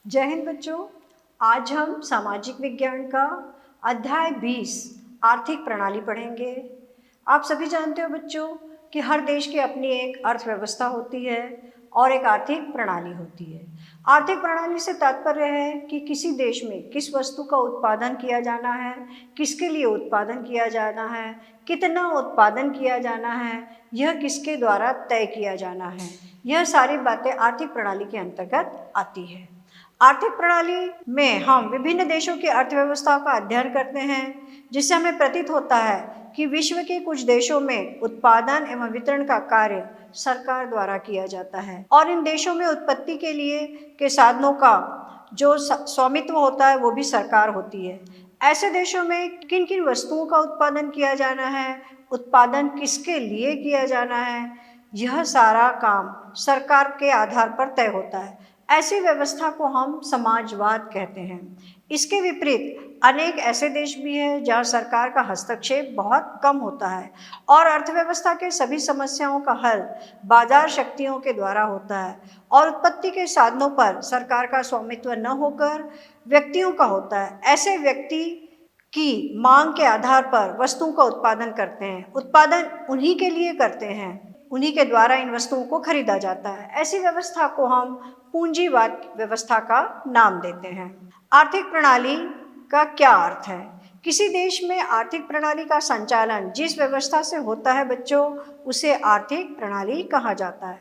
जय हिंद बच्चों। आज हम सामाजिक विज्ञान का अध्याय 20 आर्थिक प्रणाली पढ़ेंगे। आप सभी जानते हो बच्चों कि हर देश की अपनी एक अर्थव्यवस्था होती है और एक आर्थिक प्रणाली होती है। आर्थिक प्रणाली से तात्पर्य है कि किसी देश में किस वस्तु का उत्पादन किया जाना है, किसके लिए उत्पादन किया जाना है, कितना उत्पादन किया जाना है, यह किसके द्वारा तय किया जाना है। यह सारी बातें आर्थिक प्रणाली के अंतर्गत आती है। आर्थिक प्रणाली में हम विभिन्न देशों की अर्थव्यवस्थाओं का अध्ययन करते हैं, जिससे हमें प्रतीत होता है कि विश्व के कुछ देशों में उत्पादन एवं वितरण का कार्य सरकार द्वारा किया जाता है और इन देशों में उत्पत्ति के लिए के साधनों का जो स्वामित्व होता है वो भी सरकार होती है। ऐसे देशों में किन किन वस्तुओं का उत्पादन किया जाना है, उत्पादन किसके लिए किया जाना है, यह सारा काम सरकार के आधार पर तय होता है। ऐसी व्यवस्था को हम समाजवाद कहते हैं। इसके विपरीत अनेक ऐसे देश भी हैं जहाँ सरकार का हस्तक्षेप बहुत कम होता है और अर्थव्यवस्था के सभी समस्याओं का हल बाजार शक्तियों के द्वारा होता है और उत्पत्ति के साधनों पर सरकार का स्वामित्व न होकर व्यक्तियों का होता है। ऐसे व्यक्ति की मांग के आधार पर वस्तुओं का उत्पादन करते हैं। उत्पादन उन्हीं के लिए करते हैं, उन्हीं के द्वारा इन वस्तुओं को खरीदा जाता है। ऐसी व्यवस्था को हम पूंजीवाद व्यवस्था का नाम देते हैं। आर्थिक प्रणाली का क्या अर्थ है? किसी देश में आर्थिक प्रणाली का संचालन जिस व्यवस्था से होता है बच्चों, उसे आर्थिक प्रणाली कहा जाता है।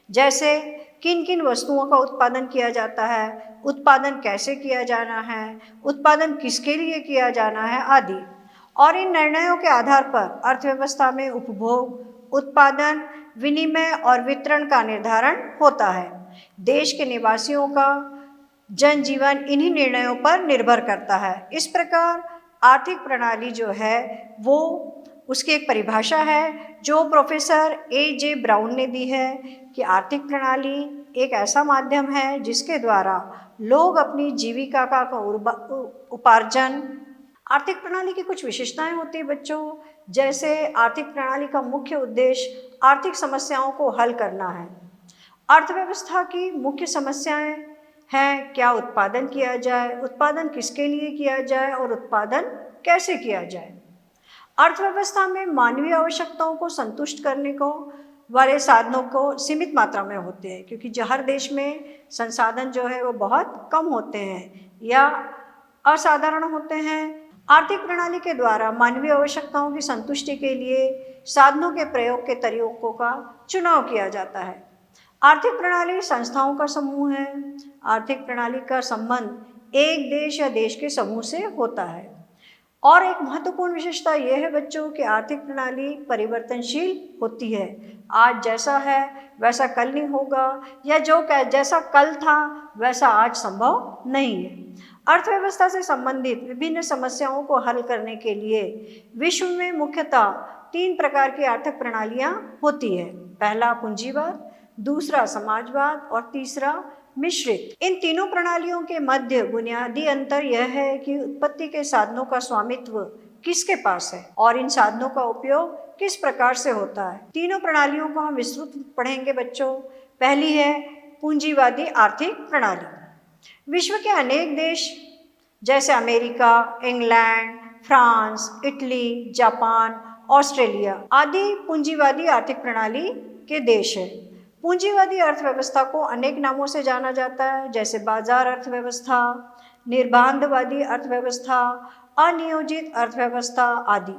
जैसे किन किन वस्तुओं का उत्पादन किया जाता है, उत्पादन कैसे किया जाना है, उत्पादन किसके लिए किया जाना है आदि। और इन निर्णयों के आधार पर अर्थव्यवस्था में उपभोग, उत्पादन, विनिमय और वितरण का निर्धारण होता है। देश के निवासियों का जनजीवन इन्हीं निर्णयों पर निर्भर करता है। इस प्रकार आर्थिक प्रणाली जो है वो उसकी एक परिभाषा है जो प्रोफेसर ए.जे. ब्राउन ने दी है कि आर्थिक प्रणाली एक ऐसा माध्यम है जिसके द्वारा लोग अपनी जीविका का उपार्जन। आर्थिक प्रणाली की कुछ विशेषताएं होती है बच्चों, जैसे आर्थिक प्रणाली का मुख्य उद्देश्य आर्थिक समस्याओं को हल करना है। अर्थव्यवस्था की मुख्य समस्याएं हैं क्या उत्पादन किया जाए, उत्पादन किसके लिए किया जाए और उत्पादन कैसे किया जाए। अर्थव्यवस्था में मानवीय आवश्यकताओं को संतुष्ट करने को वाले साधनों को सीमित मात्रा में होते हैं, क्योंकि हर देश में संसाधन जो है वो बहुत कम होते हैं या असाधारण होते हैं। आर्थिक प्रणाली के द्वारा मानवीय आवश्यकताओं की संतुष्टि के लिए साधनों के प्रयोग के तरीकों का चुनाव किया जाता है। आर्थिक प्रणाली संस्थाओं का समूह है। आर्थिक प्रणाली का संबंध एक देश या देश के समूह से होता है। और एक महत्वपूर्ण विशेषता यह है बच्चों कि आर्थिक प्रणाली परिवर्तनशील होती है। आज जैसा है वैसा कल नहीं होगा या जैसा कल था वैसा आज संभव नहीं है। अर्थव्यवस्था से संबंधित विभिन्न समस्याओं को हल करने के लिए विश्व में मुख्यतः 3 प्रकार की आर्थिक प्रणालियां होती है। पहला पूंजीवाद, दूसरा समाजवाद और तीसरा मिश्रित। इन तीनों प्रणालियों के मध्य बुनियादी अंतर यह है कि उत्पत्ति के साधनों का स्वामित्व किसके पास है और इन साधनों का उपयोग किस प्रकार से होता है। तीनों प्रणालियों को हम विस्तृत पढ़ेंगे बच्चों। पहली है पूंजीवादी आर्थिक प्रणाली। विश्व के अनेक देश जैसे America, England, France, Italy, Japan, Australia आदि पूंजीवादी आर्थिक प्रणाली के देश हैं। पूंजीवादी अर्थव्यवस्था को अनेक नामों से जाना जाता है, जैसे बाजार अर्थव्यवस्था, निर्बाधवादी अर्थव्यवस्था, अनियोजित अर्थव्यवस्था आदि।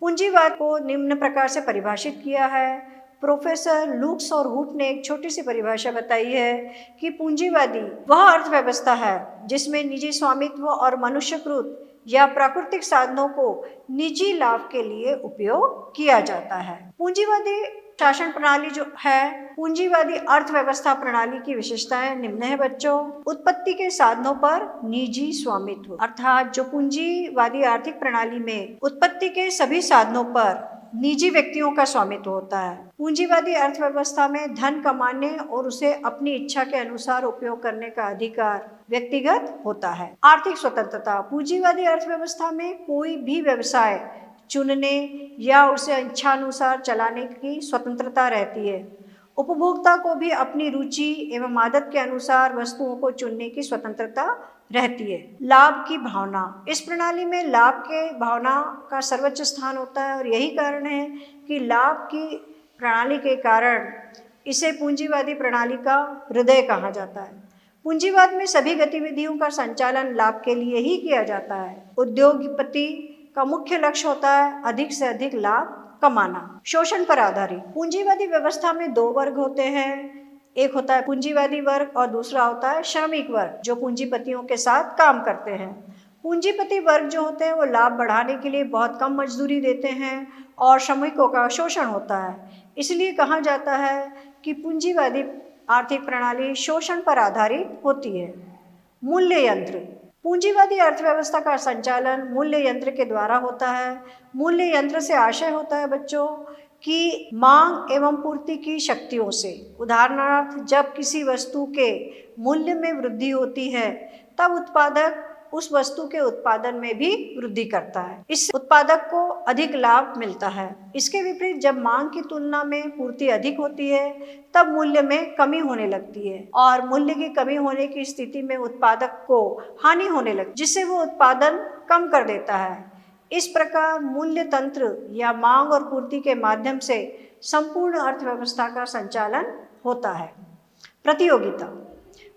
पूंजीवाद को निम्न प्रकार से परिभाषित किया है। प्रोफेसर लुक्स और हुप ने एक छोटी सी परिभाषा बताई है कि पूंजीवादी वह अर्थव्यवस्था है जिसमें निजी स्वामित्व और मनुष्यकृत या प्राकृतिक साधनों को निजी लाभ के लिए उपयोग किया जाता है। पूंजीवादी शासन प्रणाली जो है, पूंजीवादी अर्थव्यवस्था प्रणाली की विशेषताएं निम्न है बच्चों। उत्पत्ति के साधनों पर निजी स्वामित्व, अर्थात जो पूंजीवादी आर्थिक प्रणाली में उत्पत्ति के सभी साधनों पर निजी व्यक्तियों का स्वामित्व होता है। पूंजीवादी अर्थव्यवस्था में धन कमाने और उसे अपनी इच्छा के अनुसार उपयोग करने का अधिकार व्यक्तिगत होता है। आर्थिक स्वतंत्रता, पूंजीवादी अर्थव्यवस्था में कोई भी व्यवसाय चुनने या उसे इच्छानुसार चलाने की स्वतंत्रता रहती है। उपभोक्ता को भी अपनी रुचि एवं आदत के अनुसार वस्तुओं को चुनने की स्वतंत्रता रहती है। लाभ की भावना, इस प्रणाली में लाभ के भावना का सर्वोच्च स्थान होता है और यही कारण है कि लाभ की प्रणाली के कारण इसे पूंजीवादी प्रणाली का हृदय कहा जाता है। पूंजीवाद में सभी गतिविधियों का संचालन लाभ के लिए ही किया जाता है। उद्योगपति का मुख्य लक्ष्य होता है अधिक से अधिक लाभ कमाना। शोषण पर आधारित पूंजीवादी व्यवस्था में दो वर्ग होते हैं, एक होता है पूंजीवादी वर्ग और दूसरा होता है श्रमिक वर्ग, जो पूंजीपतियों के साथ काम करते हैं। पूंजीपति वर्ग जो होते हैं वो लाभ बढ़ाने के लिए बहुत कम मजदूरी देते हैं और श्रमिकों का शोषण होता है। इसलिए कहा जाता है कि पूंजीवादी आर्थिक प्रणाली शोषण पर आधारित होती है। मूल्य यंत्र, पूंजीवादी अर्थव्यवस्था का संचालन मूल्य यंत्र के द्वारा होता है। मूल्य यंत्र से आशय होता है बच्चों कि मांग एवं पूर्ति की शक्तियों से, उदाहरणार्थ जब किसी वस्तु के मूल्य में वृद्धि होती है तब उत्पादक उस वस्तु के उत्पादन में भी वृद्धि करता है, इससे उत्पादक को अधिक लाभ मिलता है। इसके विपरीत जब मांग की तुलना में पूर्ति अधिक होती है तब मूल्य में कमी होने लगती है और मूल्य की कमी होने की स्थिति में उत्पादक को हानि होने लगती है, जिससे वो उत्पादन कम कर देता है। इस प्रकार मूल्य तंत्र या मांग और पूर्ति के माध्यम से संपूर्ण अर्थव्यवस्था का संचालन होता है। प्रतियोगिता,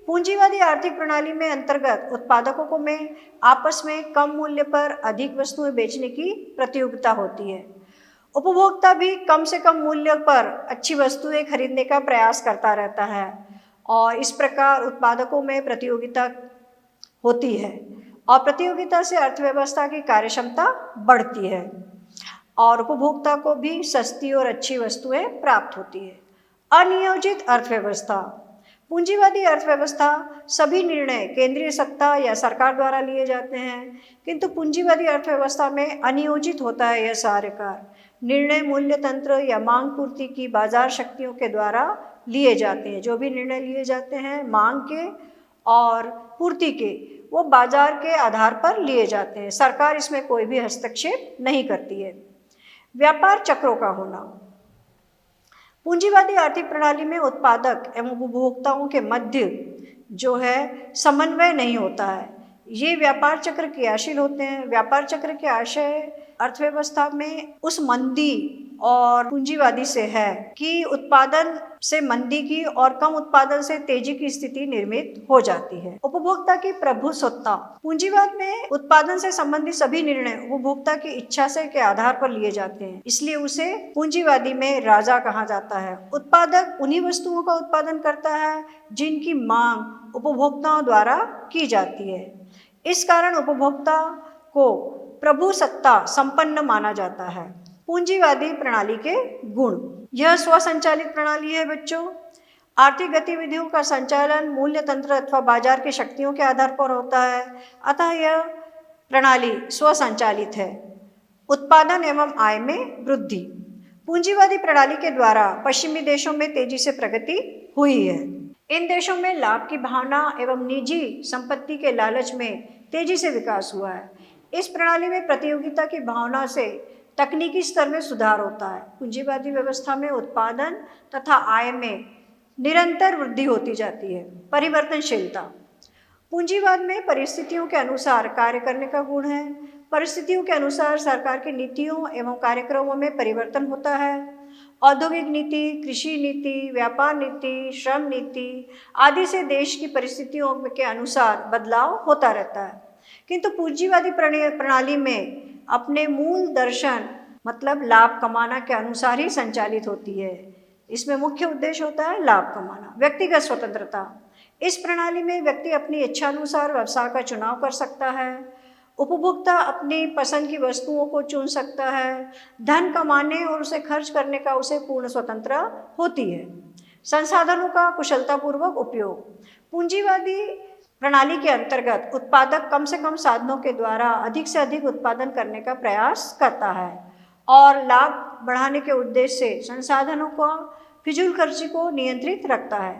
पूंजीवादी आर्थिक प्रणाली में अंतर्गत उत्पादकों में आपस में कम मूल्य पर अधिक वस्तुएं बेचने की प्रतियोगिता होती है। उपभोक्ता भी कम से कम मूल्य पर अच्छी वस्तुएं खरीदने का प्रयास करता रहता है और इस प्रकार उत्पादकों में प्रतियोगिता होती है और प्रतियोगिता से अर्थव्यवस्था की कार्यक्षमता बढ़ती है और उपभोक्ता को भी सस्ती और अच्छी वस्तुएं प्राप्त होती है। अनियोजित अर्थव्यवस्था, पूंजीवादी अर्थव्यवस्था सभी निर्णय केंद्रीय सत्ता या सरकार द्वारा लिए जाते हैं, किंतु पूंजीवादी अर्थव्यवस्था में अनियोजित होता है यह सारे कार्य। निर्णय मूल्य तंत्र या मांग पूर्ति की बाजार शक्तियों के द्वारा लिए जाते हैं। जो भी निर्णय लिए जाते हैं मांग के और पूर्ति के, वो बाजार के आधार पर लिए जाते हैं। सरकार इसमें कोई भी हस्तक्षेप नहीं करती है। व्यापार चक्रों का होना, पूंजीवादी आर्थिक प्रणाली में उत्पादक एवं उपभोक्ताओं के मध्य जो है समन्वय नहीं होता है। ये व्यापार चक्र क्रियाशील होते हैं। व्यापार चक्र के आशय अर्थव्यवस्था में उस मंदी और पूंजीवादी से है कि उत्पादन से मंदी की और कम उत्पादन से तेजी की स्थिति निर्मित हो जाती है। उपभोक्ता की प्रभुसत्ता, पूंजीवाद में उत्पादन से संबंधित सभी निर्णय उपभोक्ता की इच्छा से के आधार पर लिए जाते हैं, इसलिए उसे पूंजीवादी में राजा कहा जाता है। उत्पादक उन्हीं वस्तुओं का उत्पादन करता है जिनकी मांग उपभोक्ताओं द्वारा की जाती है। इस कारण उपभोक्ता को प्रभुसत्ता संपन्न माना जाता है। पूंजीवादी प्रणाली के गुण, यह स्वसंचालित प्रणाली है बच्चों। आर्थिक गतिविधियों का संचालन मूल्य तंत्र अथवा बाजार की शक्तियों के आधार पर होता है, अतः यह प्रणाली स्वसंचालित है। उत्पादन एवं आय में वृद्धि, पूंजीवादी प्रणाली के द्वारा पश्चिमी देशों में तेजी से प्रगति हुई है। इन देशों में लाभ की भावना एवं निजी संपत्ति के लालच में तेजी से विकास हुआ है। इस प्रणाली में प्रतियोगिता की भावना से तकनीकी स्तर में सुधार होता है। पूंजीवादी व्यवस्था में उत्पादन तथा आय में निरंतर वृद्धि होती जाती है। परिवर्तनशीलता, पूंजीवाद में परिस्थितियों के अनुसार कार्य करने का गुण है। परिस्थितियों के अनुसार सरकार की नीतियों एवं कार्यक्रमों में परिवर्तन होता है। औद्योगिक नीति, कृषि नीति, व्यापार नीति, श्रम नीति आदि से देश की परिस्थितियों के अनुसार बदलाव होता रहता है, किंतु पूंजीवादी प्रणाली में अपने मूल दर्शन मतलब लाभ कमाना के अनुसार ही संचालित होती है। इसमें मुख्य उद्देश्य होता है लाभ कमाना। व्यक्तिगत स्वतंत्रता, इस प्रणाली में व्यक्ति अपनी इच्छानुसार व्यवसाय का चुनाव कर सकता है। उपभोक्ता अपनी पसंद की वस्तुओं को चुन सकता है। धन कमाने और उसे खर्च करने का उसे पूर्ण स्वतंत्रता होती है। संसाधनों का कुशलतापूर्वक उपयोग, पूंजीवादी प्रणाली के अंतर्गत उत्पादक कम से कम साधनों के द्वारा अधिक से अधिक उत्पादन करने का प्रयास करता है और लाभ बढ़ाने के उद्देश्य से संसाधनों को फिजूल खर्ची को नियंत्रित रखता है।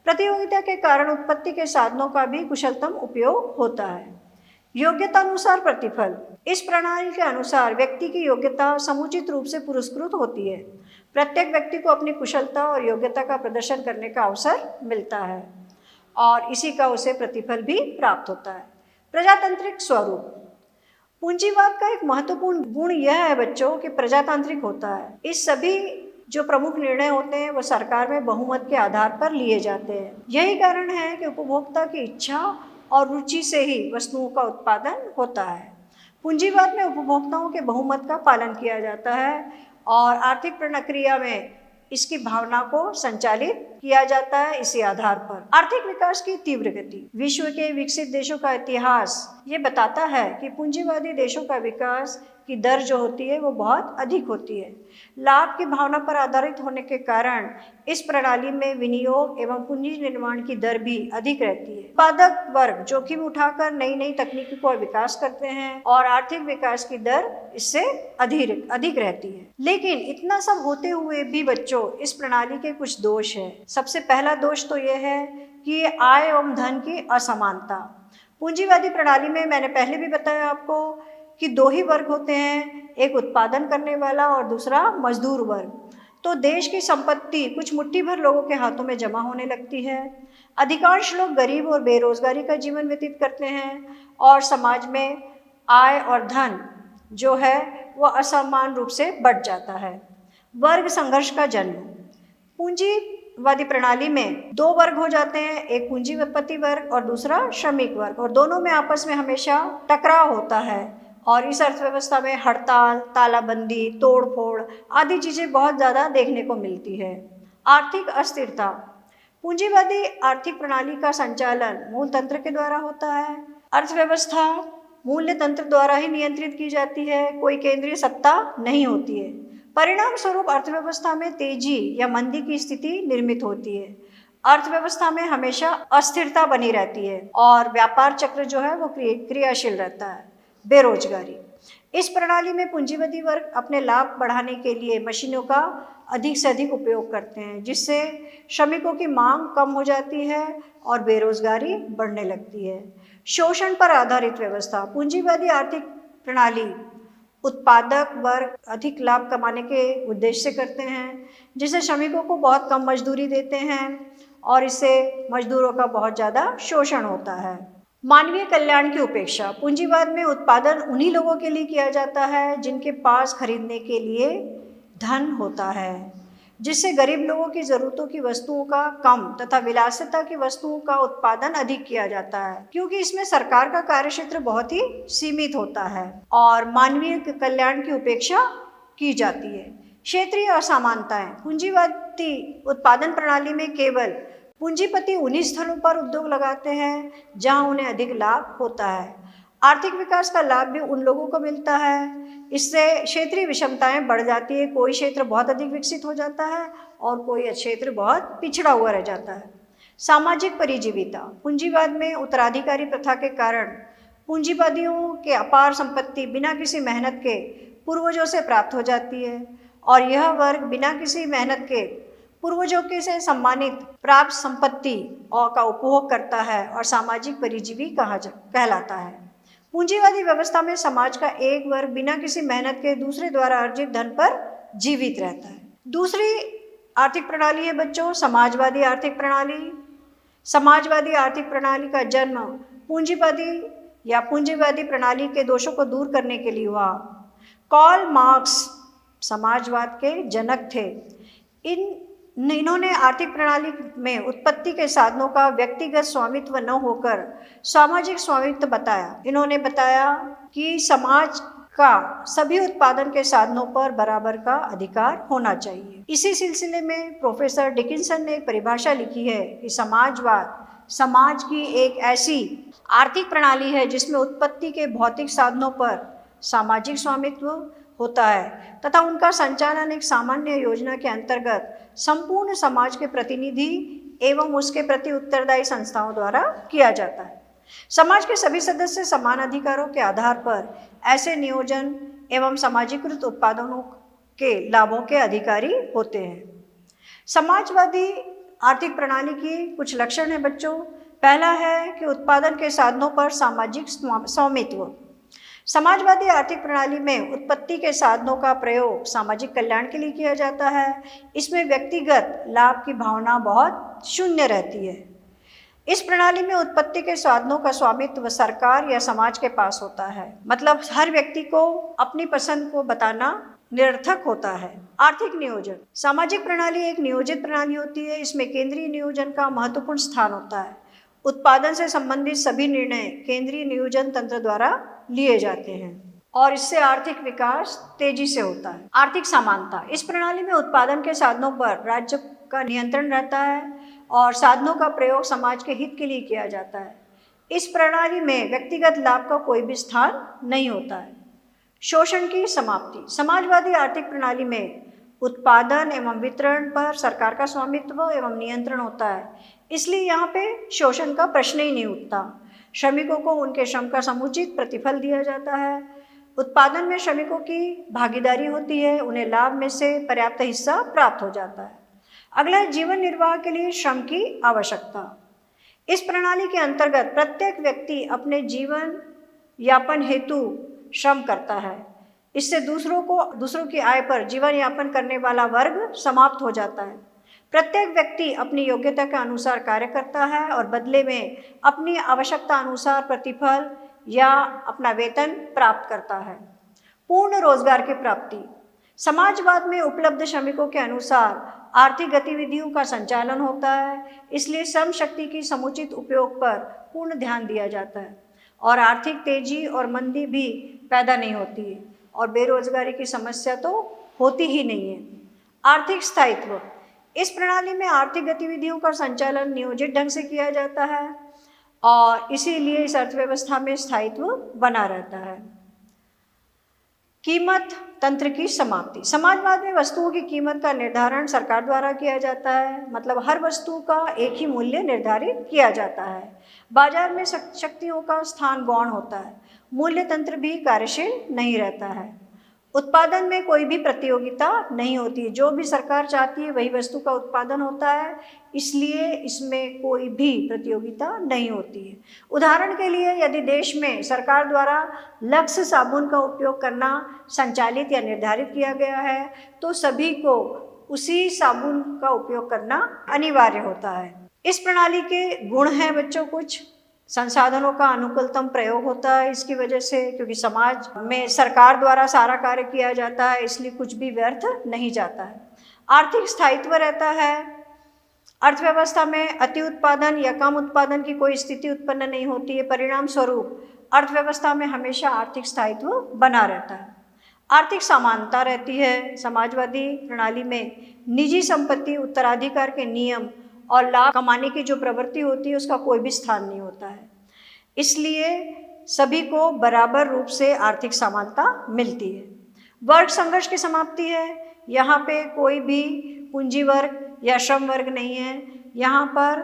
प्रतियोगिता के कारण उत्पत्ति के साधनों का भी कुशलतम उपयोग होता है। योग्यता अनुसार प्रतिफल, इस प्रणाली के अनुसार व्यक्ति की योग्यता समुचित रूप से पुरस्कृत होती है। प्रत्येक व्यक्ति को अपनी कुशलता और योग्यता का प्रदर्शन करने का अवसर मिलता है और इसी का उसे प्रतिफल भी प्राप्त होता है। प्रजातांत्रिक स्वरूप। पूंजीवाद का एक महत्वपूर्ण गुण यह है बच्चों कि प्रजातांत्रिक होता है। इस सभी जो प्रमुख निर्णय होते हैं वो सरकार में बहुमत के आधार पर लिए जाते हैं। यही कारण है कि उपभोक्ता की इच्छा और रुचि से ही वस्तुओं का उत्पादन होता है। पूंजीवाद में उपभोक्ताओं के बहुमत का पालन किया जाता है और आर्थिक प्रक्रिया में इसकी भावना को संचालित किया जाता है इसी आधार पर। आर्थिक विकास की तीव्र गति। विश्व के विकसित देशों का इतिहास ये बताता है कि पूंजीवादी देशों का विकास की दर जो होती है वो बहुत अधिक होती है। लाभ की भावना पर आधारित होने के कारण इस प्रणाली में विनियोग एवं पूंजी निर्माण की दर भी अधिक रहती है। उत्पादक वर्ग जोखिम उठाकर नई नई तकनीकी को विकास करते हैं और आर्थिक विकास की दर इससे अधिक रहती है। लेकिन इतना सब होते हुए भी बच्चों इस प्रणाली के कुछ दोष है। सबसे पहला दोष तो यह है कि आय एवं धन की असमानता। पूंजीवादी प्रणाली में मैंने पहले भी बताया आपको कि दो ही वर्ग होते हैं, एक उत्पादन करने वाला और दूसरा मजदूर वर्ग। तो देश की संपत्ति कुछ मुट्ठी भर लोगों के हाथों में जमा होने लगती है। अधिकांश लोग गरीब और बेरोजगारी का जीवन व्यतीत करते हैं और समाज में आय और धन जो है वह असमान रूप से बढ़ जाता है। वर्ग संघर्ष का जन्म। पूंजीवादी प्रणाली में दो वर्ग हो जाते हैं, एक पूंजीपति वर्ग और दूसरा श्रमिक वर्ग, और दोनों में आपस में हमेशा टकराव होता है और इस अर्थव्यवस्था में हड़ताल, तालाबंदी, तोड़फोड़ आदि चीज़ें बहुत ज़्यादा देखने को मिलती है। आर्थिक अस्थिरता। पूंजीवादी आर्थिक प्रणाली का संचालन मूल तंत्र के द्वारा होता है। अर्थव्यवस्था मूल्य तंत्र द्वारा ही नियंत्रित की जाती है, कोई केंद्रीय सत्ता नहीं होती है। परिणाम स्वरूप अर्थव्यवस्था में तेजी या मंदी की स्थिति निर्मित होती है। अर्थव्यवस्था में हमेशा अस्थिरता बनी रहती है और व्यापार चक्र जो है वो क्रियाशील रहता है। बेरोजगारी। इस प्रणाली में पूंजीवादी वर्ग अपने लाभ बढ़ाने के लिए मशीनों का अधिक से अधिक उपयोग करते हैं, जिससे श्रमिकों की मांग कम हो जाती है और बेरोजगारी बढ़ने लगती है। शोषण पर आधारित व्यवस्था। पूंजीवादी आर्थिक प्रणाली उत्पादक वर्ग अधिक लाभ कमाने के उद्देश्य से करते हैं, जिससे श्रमिकों को बहुत कम मजदूरी देते हैं और इससे मजदूरों का बहुत ज़्यादा शोषण होता है। मानवीय कल्याण की उपेक्षा। पूंजीवाद में उत्पादन उन्हीं लोगों के लिए किया जाता है जिनके पास खरीदने के लिए धन होता है, जिससे गरीब लोगों की ज़रूरतों की वस्तुओं का कम तथा विलासिता की वस्तुओं का उत्पादन अधिक किया जाता है, क्योंकि इसमें सरकार का कार्यक्षेत्र बहुत ही सीमित होता है और मानवीय कल्याण की उपेक्षा की जाती है। क्षेत्रीय असमानताएं। पूंजीवादी उत्पादन प्रणाली में केवल पूंजीपति उन्हीं स्थलों पर उद्योग लगाते हैं जहां उन्हें अधिक लाभ होता है। आर्थिक विकास का लाभ भी उन लोगों को मिलता है। इससे क्षेत्रीय विषमताएं बढ़ जाती है, कोई क्षेत्र बहुत अधिक विकसित हो जाता है और कोई क्षेत्र बहुत पिछड़ा हुआ रह जाता है। सामाजिक परिजीविता। पूंजीवाद में उत्तराधिकारी प्रथा के कारण पूंजीवादियों के अपार संपत्ति बिना किसी मेहनत के पूर्वजों से प्राप्त हो जाती है और यह वर्ग बिना किसी मेहनत के पूर्वजों के से सम्मानित प्राप्त संपत्ति और का उपभोग करता है और सामाजिक परिजीवी कहलाता है। पूंजीवादी व्यवस्था में समाज का एक वर्ग बिना किसी मेहनत के दूसरे द्वारा अर्जित धन पर जीवित रहता है। दूसरी आर्थिक प्रणाली है बच्चों समाजवादी आर्थिक प्रणाली। समाजवादी आर्थिक प्रणाली का जन्म पूंजीवादी प्रणाली के दोषों को दूर करने के लिए हुआ। कार्ल मार्क्स समाजवाद के जनक थे। इन्होंने आर्थिक प्रणाली में उत्पत्ति के साधनों का व्यक्तिगत स्वामित्व न होकर सामाजिक स्वामित्व बताया। इन्होंने बताया कि समाज का सभी उत्पादन के साधनों पर बराबर का अधिकार होना चाहिए। इसी सिलसिले में प्रोफेसर डिकिंसन ने एक परिभाषा लिखी है कि समाजवाद समाज की एक ऐसी आर्थिक प्रणाली है जिसमें उत्पत्ति के भौतिक साधनों पर सामाजिक स्वामित्व होता है तथा उनका संचालन एक सामान्य योजना के अंतर्गत संपूर्ण समाज के प्रतिनिधि एवं उसके प्रति उत्तरदायी संस्थाओं द्वारा किया जाता है। समाज के सभी सदस्य समान अधिकारों के आधार पर ऐसे नियोजन एवं समाजीकृत उत्पादनों के लाभों के अधिकारी होते हैं। समाजवादी आर्थिक प्रणाली की कुछ लक्षण है बच्चों। पहला है कि उत्पादन के साधनों पर सामाजिक स्वामित्व। समाजवादी आर्थिक प्रणाली में उत्पत्ति के साधनों का प्रयोग सामाजिक कल्याण के लिए किया जाता है। इसमें व्यक्तिगत लाभ की भावना बहुत शून्य रहती है। इस प्रणाली में उत्पत्ति के साधनों का स्वामित्व सरकार या समाज के पास होता है, मतलब हर व्यक्ति को अपनी पसंद को बताना निरर्थक होता है। आर्थिक नियोजन, सामाजिक प्रणाली एक नियोजित प्रणाली होती है। इसमें केंद्रीय नियोजन का महत्वपूर्ण स्थान होता है। उत्पादन से संबंधित सभी निर्णय केंद्रीय नियोजन तंत्र द्वारा लिए जाते हैं और इससे आर्थिक विकास तेजी से होता है। आर्थिक समानता, इस प्रणाली में उत्पादन के साधनों पर राज्य का नियंत्रण रहता है और साधनों का प्रयोग समाज के हित के लिए किया जाता है। इस प्रणाली में व्यक्तिगत लाभ का कोई भी स्थान नहीं होता है। शोषण की समाप्ति, समाजवादी आर्थिक प्रणाली में उत्पादन एवं वितरण पर सरकार का स्वामित्व एवं नियंत्रण होता है, इसलिए यहाँ पे शोषण का प्रश्न ही नहीं उठता। श्रमिकों को उनके श्रम का समुचित प्रतिफल दिया जाता है। उत्पादन में श्रमिकों की भागीदारी होती है, उन्हें लाभ में से पर्याप्त हिस्सा प्राप्त हो जाता है। अगला है जीवन निर्वाह के लिए श्रम की आवश्यकता। इस प्रणाली के अंतर्गत प्रत्येक व्यक्ति अपने जीवन यापन हेतु श्रम करता है। इससे दूसरों की आय पर जीवन यापन करने वाला वर्ग समाप्त हो जाता है। प्रत्येक व्यक्ति अपनी योग्यता के अनुसार कार्य करता है और बदले में अपनी आवश्यकता अनुसार प्रतिफल या अपना वेतन प्राप्त करता है। पूर्ण रोजगार की प्राप्ति, समाजवाद में उपलब्ध श्रमिकों के अनुसार आर्थिक गतिविधियों का संचालन होता है, इसलिए श्रम शक्ति की समुचित उपयोग पर पूर्ण ध्यान दिया जाता है और आर्थिक तेजी और मंदी भी पैदा नहीं होती है और बेरोजगारी की समस्या तो होती ही नहीं है। आर्थिक स्थायित्व, इस प्रणाली में आर्थिक गतिविधियों का संचालन नियोजित ढंग से किया जाता है और इसीलिए इस अर्थव्यवस्था में स्थायित्व बना रहता है। कीमत तंत्र की समाप्ति, समाजवाद में वस्तुओं की कीमत का निर्धारण सरकार द्वारा किया जाता है, मतलब हर वस्तु का एक ही मूल्य निर्धारित किया जाता है। बाजार में शक्तियों का स्थान गौण होता है, मूल्य तंत्र भी कार्यशील नहीं रहता है। उत्पादन में कोई भी प्रतियोगिता नहीं होती, जो भी सरकार चाहती है वही वस्तु का उत्पादन होता है, इसलिए इसमें कोई भी प्रतियोगिता नहीं होती है। उदाहरण के लिए यदि देश में सरकार द्वारा लक्स साबुन का उपयोग करना संचालित या निर्धारित किया गया है तो सभी को उसी साबुन का उपयोग करना अनिवार्य होता है। इस प्रणाली के गुण हैं बच्चों, कुछ संसाधनों का अनुकूलतम प्रयोग होता है इसकी वजह से, क्योंकि समाज में सरकार द्वारा सारा कार्य किया जाता है, इसलिए कुछ भी व्यर्थ नहीं जाता है। आर्थिक स्थायित्व रहता है, अर्थव्यवस्था में अति उत्पादन या कम उत्पादन की कोई स्थिति उत्पन्न नहीं होती है, परिणाम स्वरूप अर्थव्यवस्था में हमेशा आर्थिक स्थायित्व बना रहता है। आर्थिक समानता रहती है, समाजवादी प्रणाली में निजी संपत्ति, उत्तराधिकार के नियम और लाभ कमाने की जो प्रवृत्ति होती है उसका कोई भी स्थान नहीं होता है, इसलिए सभी को बराबर रूप से आर्थिक समानता मिलती है। वर्ग संघर्ष की समाप्ति है, यहाँ पे कोई भी पूंजी वर्ग या श्रम वर्ग नहीं है, यहाँ पर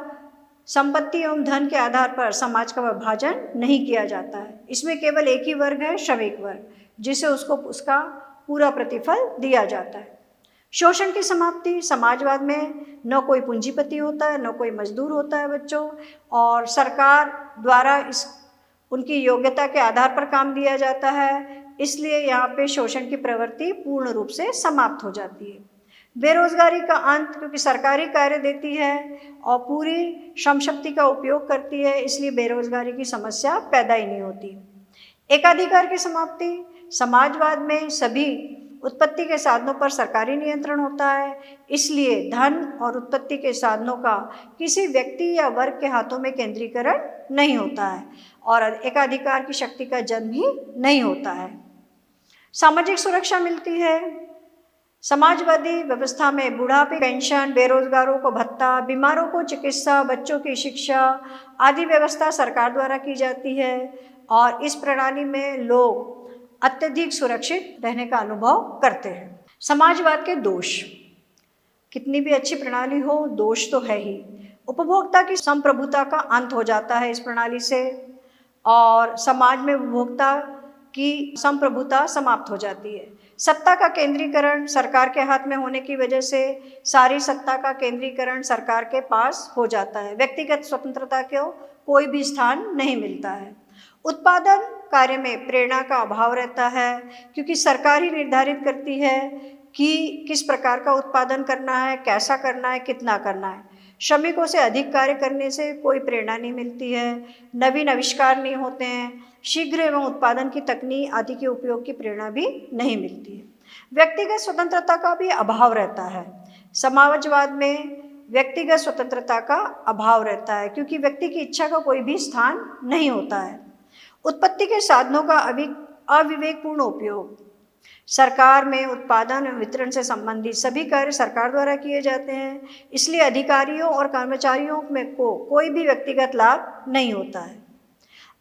संपत्ति एवं धन के आधार पर समाज का विभाजन नहीं किया जाता है। इसमें केवल एक ही वर्ग है, श्रमिक वर्ग, जिसे उसको उसका पूरा प्रतिफल दिया जाता है। शोषण की समाप्ति, समाजवाद में न कोई पूंजीपति होता है न कोई मजदूर होता है बच्चों, और सरकार द्वारा उनकी योग्यता के आधार पर काम दिया जाता है, इसलिए यहाँ पे शोषण की प्रवृत्ति पूर्ण रूप से समाप्त हो जाती है। बेरोजगारी का अंत, क्योंकि सरकारी कार्य देती है और पूरी श्रम शक्ति का उपयोग करती है, इसलिए बेरोजगारी की समस्या पैदा ही नहीं होती। एकाधिकार की समाप्ति, समाजवाद में सभी उत्पत्ति के साधनों पर सरकारी नियंत्रण होता है, इसलिए धन और उत्पत्ति के साधनों का किसी व्यक्ति या वर्ग के हाथों में केंद्रीकरण नहीं होता है और एकाधिकार की शक्ति का जन्म ही नहीं होता है। सामाजिक सुरक्षा मिलती है, समाजवादी व्यवस्था में बुढ़ापे पेंशन, बेरोजगारों को भत्ता, बीमारों को चिकित्सा, बच्चों की शिक्षा आदि व्यवस्था सरकार द्वारा की जाती है और इस प्रणाली में लोग अत्यधिक सुरक्षित रहने का अनुभव करते हैं। समाजवाद के दोष, कितनी भी अच्छी प्रणाली हो दोष तो है ही। उपभोक्ता की संप्रभुता का अंत हो जाता है इस प्रणाली से और समाज में उपभोक्ता की संप्रभुता समाप्त हो जाती है। सत्ता का केंद्रीकरण सरकार के हाथ में होने की वजह से सारी सत्ता का केंद्रीकरण सरकार के पास हो जाता है, व्यक्तिगत स्वतंत्रता को कोई भी स्थान नहीं मिलता है। उत्पादन कार्य में प्रेरणा का अभाव रहता है, क्योंकि सरकार ही निर्धारित करती है कि किस प्रकार का उत्पादन करना है, कैसा करना है, कितना करना है। श्रमिकों से अधिक कार्य करने से कोई प्रेरणा नहीं मिलती है, नवीन आविष्कार नहीं होते हैं, शीघ्र एवं उत्पादन की तकनीक आदि के उपयोग की प्रेरणा भी नहीं मिलती है। व्यक्तिगत स्वतंत्रता का भी अभाव रहता है। समाजवाद में व्यक्तिगत स्वतंत्रता का अभाव रहता है, क्योंकि व्यक्ति की इच्छा का कोई भी स्थान नहीं होता है। उत्पत्ति के साधनों का अविवेकपूर्ण उपयोग। सरकार में उत्पादन एवं वितरण से संबंधित सभी कार्य सरकार द्वारा किए जाते हैं, इसलिए अधिकारियों और कर्मचारियों में को कोई भी व्यक्तिगत लाभ नहीं होता है।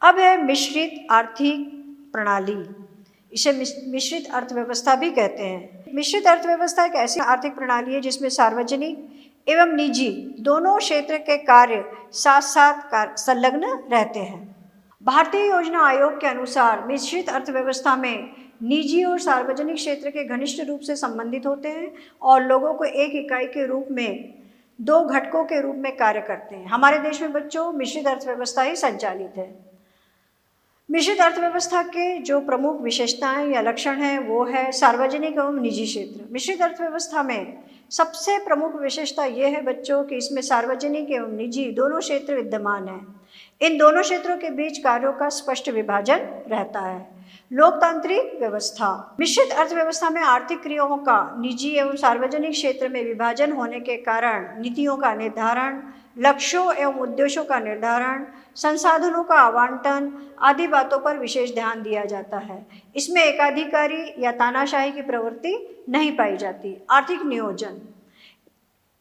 अब है मिश्रित आर्थिक प्रणाली। इसे मिश्रित अर्थव्यवस्था भी कहते हैं। मिश्रित अर्थव्यवस्था एक ऐसी आर्थिक प्रणाली है जिसमें सार्वजनिक एवं निजी दोनों क्षेत्र के कार्य साथ साथ संलग्न रहते हैं। भारतीय योजना आयोग के अनुसार मिश्रित अर्थव्यवस्था में निजी और सार्वजनिक क्षेत्र के घनिष्ठ रूप से संबंधित होते हैं और लोगों को एक इकाई के रूप में दो घटकों के रूप में कार्य करते हैं। हमारे देश में बच्चों मिश्रित अर्थव्यवस्था ही संचालित है। मिश्रित अर्थव्यवस्था के जो प्रमुख विशेषताएं या लक्षण हैं वो है सार्वजनिक एवं निजी क्षेत्र। मिश्रित अर्थव्यवस्था में सबसे प्रमुख विशेषता ये है बच्चों कि इसमें सार्वजनिक एवं निजी दोनों क्षेत्र विद्यमान हैं। इन दोनों क्षेत्रों के बीच कार्यों का स्पष्ट विभाजन रहता है। लोकतांत्रिक व्यवस्था। मिश्रित अर्थव्यवस्था में आर्थिक क्रियाओं का निजी एवं सार्वजनिक क्षेत्र में विभाजन होने के कारण नीतियों का निर्धारण, लक्ष्यों एवं उद्देश्यों का निर्धारण, संसाधनों का आवंटन आदि बातों पर विशेष ध्यान दिया जाता है। इसमें एकाधिकारी या तानाशाही की प्रवृत्ति नहीं पाई जाती। आर्थिक नियोजन।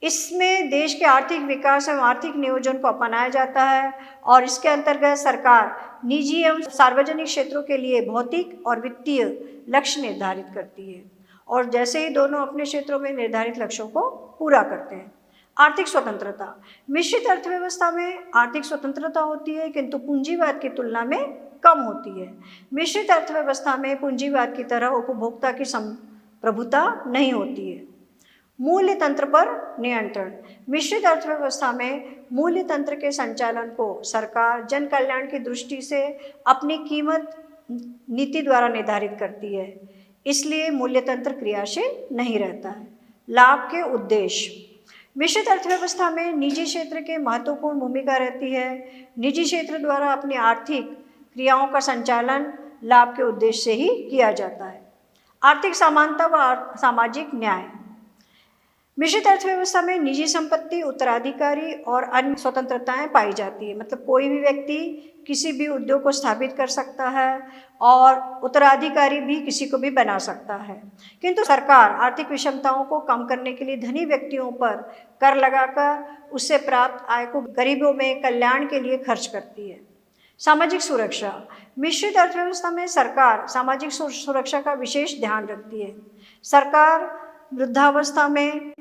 इसमें देश के आर्थिक विकास एवं आर्थिक नियोजन को अपनाया जाता है और इसके अंतर्गत सरकार निजी एवं सार्वजनिक क्षेत्रों के लिए भौतिक और वित्तीय लक्ष्य निर्धारित करती है और जैसे ही दोनों अपने क्षेत्रों में निर्धारित लक्ष्यों को पूरा करते हैं। आर्थिक स्वतंत्रता। मिश्रित अर्थव्यवस्था में आर्थिक स्वतंत्रता होती है किंतु पूंजीवाद की तुलना में कम होती है। मिश्रित अर्थव्यवस्था में पूंजीवाद की तरह उपभोक्ता की प्रभुता नहीं होती है। मूल्य तंत्र पर नियंत्रण। मिश्रित अर्थव्यवस्था में मूल्य तंत्र के संचालन को सरकार जन कल्याण की दृष्टि से अपनी कीमत नीति द्वारा निर्धारित करती है, इसलिए मूल्य तंत्र क्रियाशील नहीं रहता है। लाभ के उद्देश्य। मिश्रित अर्थव्यवस्था में निजी क्षेत्र के महत्वपूर्ण भूमिका रहती है। निजी क्षेत्र द्वारा अपनी आर्थिक क्रियाओं का संचालन लाभ के उद्देश्य से ही किया जाता है। आर्थिक समानता व सामाजिक न्याय। मिश्रित अर्थव्यवस्था में निजी संपत्ति, उत्तराधिकारी और अन्य स्वतंत्रताएं पाई जाती है। मतलब कोई भी व्यक्ति किसी भी उद्योग को स्थापित कर सकता है और उत्तराधिकारी भी किसी को भी बना सकता है, किंतु सरकार आर्थिक विषमताओं को कम करने के लिए धनी व्यक्तियों पर कर लगाकर उससे प्राप्त आय को गरीबों में कल्याण के लिए खर्च करती है। सामाजिक सुरक्षा। मिश्रित अर्थव्यवस्था में सरकार सामाजिक सुरक्षा का विशेष ध्यान रखती है। सरकार वृद्धावस्था में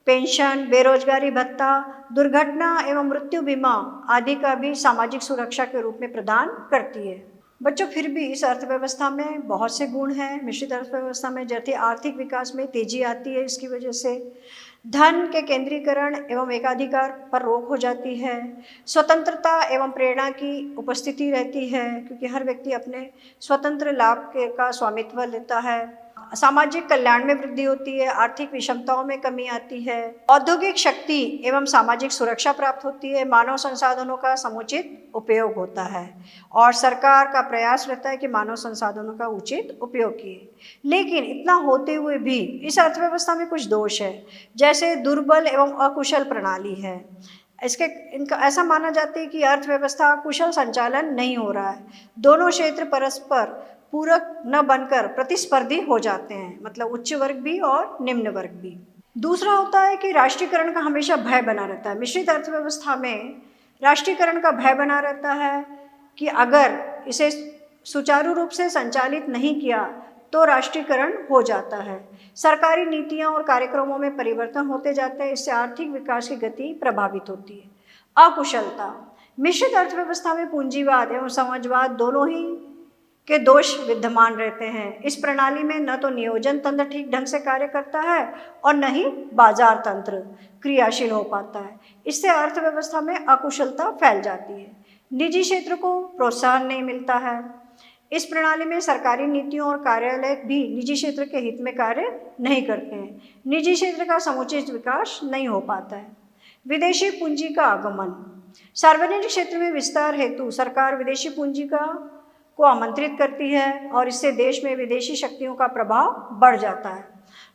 पेंशन, बेरोजगारी भत्ता, दुर्घटना एवं मृत्यु बीमा आदि का भी सामाजिक सुरक्षा के रूप में प्रदान करती है। बच्चों फिर भी इस अर्थव्यवस्था में बहुत से गुण हैं। मिश्रित अर्थव्यवस्था में जैसे आर्थिक विकास में तेजी आती है, इसकी वजह से धन के केंद्रीकरण एवं एकाधिकार पर रोक हो जाती है। स्वतंत्रता एवं प्रेरणा की उपस्थिति रहती है, क्योंकि हर व्यक्ति अपने स्वतंत्र लाभ का स्वामित्व लेता है। सामाजिक कल्याण में वृद्धि होती है, आर्थिक विषमताओं में कमी आती है, औद्योगिक शक्ति एवं सामाजिक सुरक्षा प्राप्त होती है, मानव संसाधनों का समुचित उपयोग होता है और सरकार का प्रयास रहता है कि मानव संसाधनों का उचित उपयोग किए। लेकिन इतना होते हुए भी इस अर्थव्यवस्था में कुछ दोष है, जैसे दुर्बल एवं अकुशल प्रणाली है। इनका ऐसा माना जाता है कि अर्थव्यवस्था कुशल संचालन नहीं हो रहा है। दोनों क्षेत्र परस्पर पूरक न बनकर प्रतिस्पर्धी हो जाते हैं, मतलब उच्च वर्ग भी और निम्न वर्ग भी। दूसरा होता है कि राष्ट्रीयकरण का हमेशा भय बना रहता है। मिश्रित अर्थव्यवस्था में राष्ट्रीयकरण का भय बना रहता है कि अगर इसे सुचारू रूप से संचालित नहीं किया तो राष्ट्रीयकरण हो जाता है। सरकारी नीतियां और कार्यक्रमों में परिवर्तन होते जाते हैं, इससे आर्थिक विकास की गति प्रभावित होती है। अकुशलता। मिश्रित अर्थव्यवस्था में पूंजीवाद एवं समाजवाद दोनों ही के दोष विद्यमान रहते हैं। इस प्रणाली में न तो नियोजन तंत्र ठीक ढंग से कार्य करता है और न ही बाजार तंत्र क्रियाशील हो पाता है। इससे अर्थव्यवस्था में अकुशलता फैल जाती है। निजी क्षेत्र को प्रोत्साहन नहीं मिलता है। इस प्रणाली में सरकारी नीतियों और कार्यालय भी निजी क्षेत्र के हित में कार्य नहीं करते हैं। निजी क्षेत्र का समुचित विकास नहीं हो पाता है। विदेशी पूंजी का आगमन। सार्वजनिक क्षेत्र में विस्तार हेतु सरकार विदेशी पूंजी को आमंत्रित करती है और इससे देश में विदेशी शक्तियों का प्रभाव बढ़ जाता है।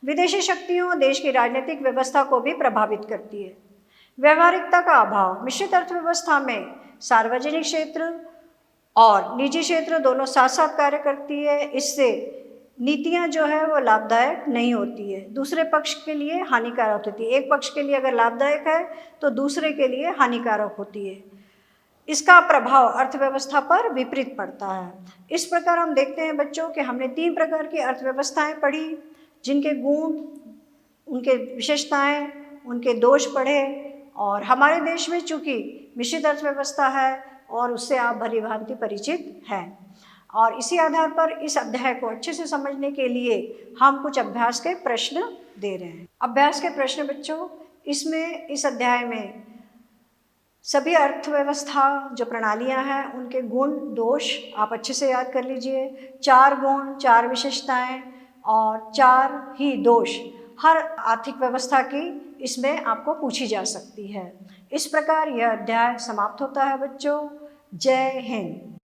विदेशी शक्तियों देश की राजनीतिक व्यवस्था को भी प्रभावित करती है। व्यावहारिकता का अभाव। मिश्रित अर्थव्यवस्था में सार्वजनिक क्षेत्र और निजी क्षेत्र दोनों साथ साथ कार्य करती है। इससे नीतियां जो है वो लाभदायक नहीं होती है, दूसरे पक्ष के लिए हानिकारक होती है। एक पक्ष के लिए अगर लाभदायक है तो दूसरे के लिए हानिकारक होती है। इसका प्रभाव अर्थव्यवस्था पर विपरीत पड़ता है। इस प्रकार हम देखते हैं बच्चों कि हमने 3 प्रकार की अर्थव्यवस्थाएं पढ़ी, जिनके गुण, उनके विशेषताएं, उनके दोष पढ़े। और हमारे देश में चूँकि मिश्रित अर्थव्यवस्था है और उससे आप भली भांति परिचित हैं, और इसी आधार पर इस अध्याय को अच्छे से समझने के लिए हम कुछ अभ्यास के प्रश्न दे रहे हैं। अभ्यास के प्रश्न बच्चों, इसमें इस अध्याय में सभी अर्थव्यवस्था जो प्रणालियां हैं उनके गुण दोष आप अच्छे से याद कर लीजिए। 4 गुण, 4 विशेषताएं और 4 ही दोष हर आर्थिक व्यवस्था की इसमें आपको पूछी जा सकती है। इस प्रकार यह अध्याय समाप्त होता है बच्चों। जय हिंद।